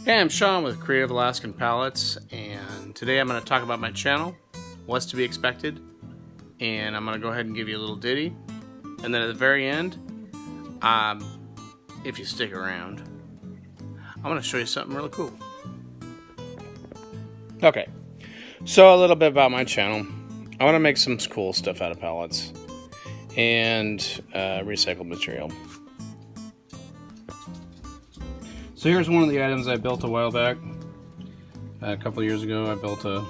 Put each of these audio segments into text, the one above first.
Hey, I'm Sean with Creative Alaskan Pallets, and today I'm going to talk about my channel, what's to be expected, and I'm going to go ahead and give you a little ditty, and then at the very end, if you stick around, I'm going to show you something really cool. Okay, so a little bit about my channel. I want to make some cool stuff out of pallets and recycled material. So here's one of the items I built a while back. A couple of years ago I built a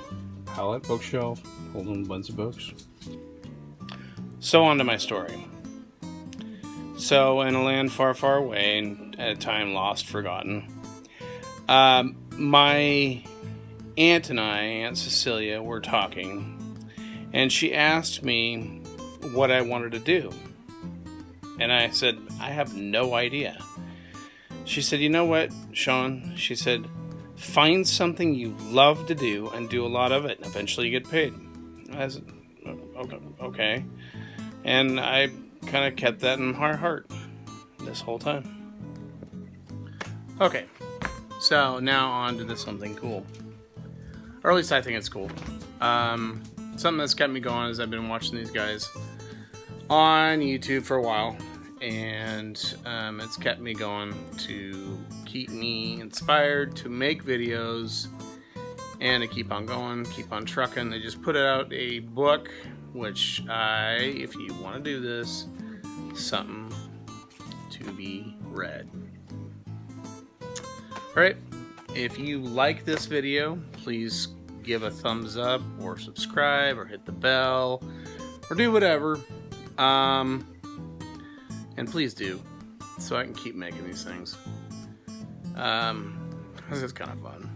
pallet bookshelf holding a bunch of books. So on to my story. So in a land far, far away and at a time lost, forgotten, my aunt and I, Aunt Cecilia, were talking, and she asked me what I wanted to do. And I said, I have no idea. She said, you know what, Sean? She said, find something you love to do and do a lot of it, and eventually you get paid. I said, okay. And I kind of kept that in my heart this whole time. Okay, so now on to something cool. Or at least I think it's cool. Something that's kept me going is I've been watching these guys on YouTube for a while. And it's kept me going to keep me inspired to make videos and to keep on going, keep on trucking. They just put out a book, which if you want to do this, something to be read. Alright, if you like this video, please give a thumbs up or subscribe or hit the bell or do whatever. And please do, so I can keep making these things. This is kind of fun.